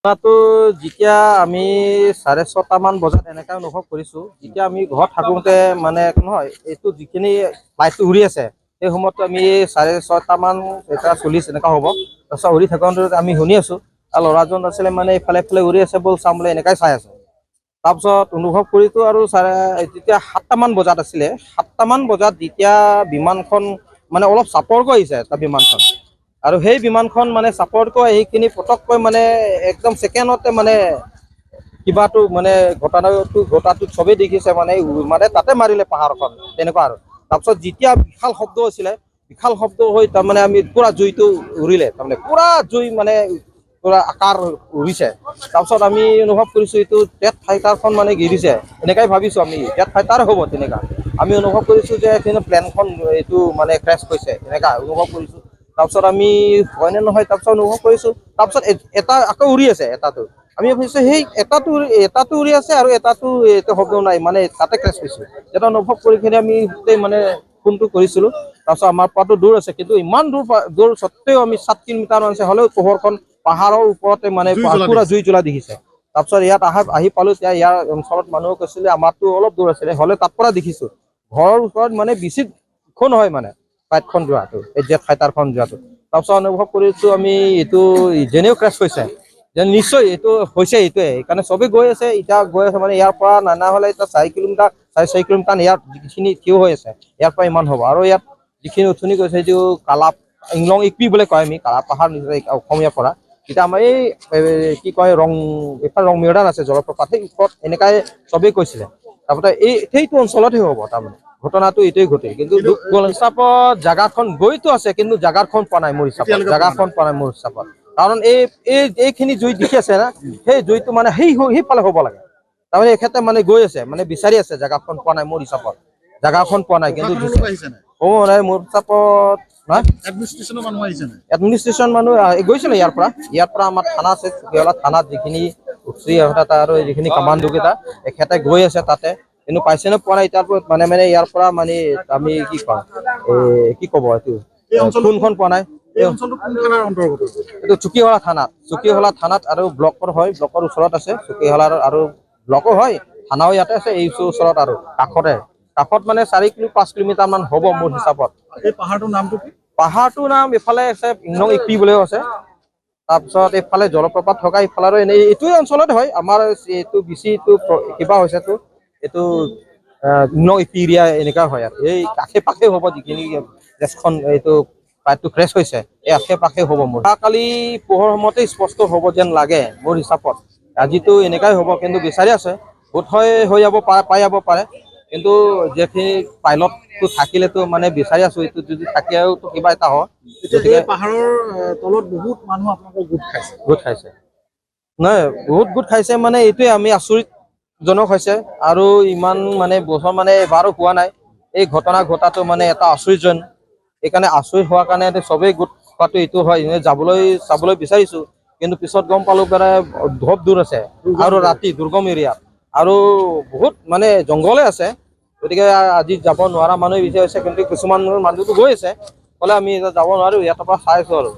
তো যেতিয়া আমি 6:30মান বজাত এনেকৈ অনুভৱ কৰিছোঁ, যেতিয়া আমি ঘৰত থাকোঁতে মানে নহয় এইটো যিখিনি লাইটটো উৰি আছে সেই সময়ততো আমি 6:30মান এটা 40 এনেকুৱা হ'ব। তাৰপিছত উৰি থাকোঁতে আমি শুনি আছোঁ আৰু ল'ৰাজন আছিলে মানে ইফালে ইফালে উৰি আছে, ব'ল চাম বোলে এনেকৈ চাই আছে। তাৰপিছত অনুভৱ কৰিছোঁ আৰু যেতিয়া 7টামান বজাত আছিলে, 7টামান বজাত যেতিয়া বিমানখন মানে অলপ চাপৰকৈ আহিছে এটা বিমানখন, আৰু সেই বিমানখন মানে চাপৰকৈ আহিখিনি পটককৈ মানে একদম ছেকেণ্ডতে মানে কিবাটো মানে ঘটাটো চবেই দেখিছে মানে তাতে মাৰিলে পাহাৰখন তেনেকুৱা আৰু। তাৰপিছত যেতিয়া বিশাল শব্দ হৈছিলে, বিশাল শব্দ হৈ তাৰমানে আমি পুৰা জুইটো উৰিলে, তাৰমানে পুৰা জুই মানে পুৰা আকাৰ উৰিছে। তাৰপিছত আমি অনুভৱ কৰিছোঁ এইটো জেট ফাইটাৰখন মানে গিৰিছে, এনেকাই ভাবিছোঁ আমি জেট ফাইটাৰ হ'ব তেনেকা। আমি অনুভৱ কৰিছোঁ যে প্লেনখন এইটো মানে ক্ৰেছ হৈছে এনেকা অনুভৱ কৰিছোঁ। তাৰপিছত আমি হয়নে নহয় তাৰপিছত অনুভৱ কৰিছোঁ। তাৰপিছত এটা আকৌ উৰি আছে এটাটো, আমি ভাবিছোঁ সেই এটাটো উৰি আছে আৰু এটাটো এইটো শব্দ নাই, মানে তাতে ক্ৰেছ হৈছে। এটা অনুভৱ কৰি কিনে আমি গোটেই মানে ফোনটো কৰিছিলোঁ। তাৰপিছত আমাৰ পৰাতো দূৰ আছে, কিন্তু ইমান দূৰ স্বত্তেও আমি 7 কিলোমিটাৰ আছে হ'লেও পোহৰখন পাহাৰৰ ওপৰতে মানে পুৰা জুই জ্বলা দেখিছে। তাৰপিছত ইয়াত আহি পালোঁ, এতিয়া ইয়াৰ অঞ্চলত মানুহে কৈছিলে আমাৰতো অলপ দূৰ আছিলে, হ'লে তাত পৰা দেখিছোঁ ঘৰৰ ওচৰত মানে বেছিখন নহয় মানে ফ্লাইটখন যোৱাটো, এই জেট ফাইটাৰখন যোৱাটো। তাৰপিছত অনুভৱ কৰিছোঁ আমি এইটো যেনেও ক্ৰেছ হৈছে যে নিশ্চয় এইটো হৈছে এইটোৱে, সেইকাৰণে চবেই গৈ আছে। এতিয়া গৈ আছে মানে ইয়াৰ পৰা নানা হ'লে এতিয়া 4 কিলোমিটাৰ 4.5 কিলোমিটাৰ ইয়াত যিখিনি থিয় হৈ আছে ইয়াৰ পৰা ইমান হ'ব। আৰু ইয়াত যিখিনি উঠনি কৈছে এইটো কালা ইংলং ইপি বুলি কয় আমি, কালা পাহাৰ অসমীয়াৰ পৰা। এতিয়া আমাৰ এই কি কয় এইফালে ৰং মিয়দান আছে জলপ্ৰপাত, সেই ওপৰত এনেকাই চবেই কৈছিলে। তাৰপৰা সেইটো অঞ্চলতহে হ'ব তাৰমানে ঘটনাটো এইটোৱে ঘটে। কিন্তু হিচাপত জাগাখন গৈতো আছে, কিন্তু জাগাখন পোৱা নাই মোৰ হিচাপত, জাগাখন পোৱা নাই মোৰ হিচাপত। কাৰণ এইখিনি জুই দেখি আছে না, সেই জুইটো মানে সেইফালে হ'ব লাগে। তাৰমানে এখেতে মানে গৈ আছে, মানে বিচাৰি আছে, জাগাখন পোৱা নাই মোৰ হিচাপত, জাগাখন পোৱা নাই। কিন্তু হ'ব নাই মোৰ হিচাপত নহয়। এডমিনিষ্ট্ৰেশ্যন মানুহ গৈছিলে ইয়াৰ পৰা আমাৰ থানা আছে চুকীয়ালা থানাত, যিখিনি উঠি আৰু যিখিনি কামাণ্ডোকেইটা এখেতে গৈ আছে তাতে, কিন্তু পাইছে নে পোৱা নাই এতিয়াৰ মানে ইয়াৰ পৰা মানে আমি কি কওঁ কি ক'ব এইটো কোনখন পোৱা নাই। এই অঞ্চলটো কোন থানাৰ অন্তৰ্গত? এইটো চুকীহলা থানাত আৰু ব্লকৰ হয়, ব্লকৰ ওচৰত আছে চুকীহলাৰ, আৰু ব্লকো হয়, থানাও ইয়াতে আছে, এই ওচৰত আৰু কাষত মানে 4-5 কিলোমিটাৰ মান হ'ব মোৰ হিচাপত। এই পাহাৰটোৰ নামটো কি? পাহাৰটোৰ নাম এইফালে আছে ইংলং ইপি বুলিও আছে। তাৰপিছত এইফালে জলপ্ৰপাত থকা ইফালে আৰু এনেই এইটোৱে অঞ্চলতে হয়। আমাৰ এইটো বেছিটো কিবা হৈছেতো এইটো ইংলং ইপি এৰিয়া এনেকুৱা হয় আৰু এই আশে পাশে হ'ব যিখিনি দেশখন এইটো ফ্লাইটটো ক্ৰেছ হৈছে, এই আশে পাশে হ'ব মোৰ। কালি পোহৰ সময়তে স্পষ্ট হ'ব যেন লাগে মোৰ হিচাপত। আজিতো এনেকাই হ'ব, কিন্তু বিচাৰি আছে, বোধহয় হৈ যাব পাৰে, পাই যাব পাৰে। কিন্তু যিখিনি পাইলটটো থাকিলেতো মানে বিচাৰি আছোঁ, এইটো যদি থাকে আৰু কিবা এটা হয়। গতিকে পাহাৰৰ তলত বহুত মানুহ আপোনালোকৰ গোট খাইছে নহয়, বহুত গোট খাইছে মানে এইটোৱে আমি আচৰিতজনক হৈছে। আৰু ইমান মানে বছৰ মানে এবাৰো হোৱা নাই এই ঘটনা ঘটাটো, মানে এটা আচৰিতজন। সেইকাৰণে আচৰিত হোৱাৰ কাৰণে চবেই গোট খোৱাটো এইটো হয়, চাবলৈ বিচাৰিছোঁ। কিন্তু পিছত গম পালোঁ মানে বহুত দূৰ আছে আৰু ৰাতি দুৰ্গম এৰিয়াত আৰু বহুত মানে জংঘলে আছে। গতিকে আজি যাব নোৱাৰা মানুহে বিচাৰিছে, কিন্তু কিছুমান মানুহতো গৈ আছে, ক'লে আমি এতিয়া যাব নোৱাৰোঁ, ইয়াৰ পৰা চাই আছোঁ আৰু।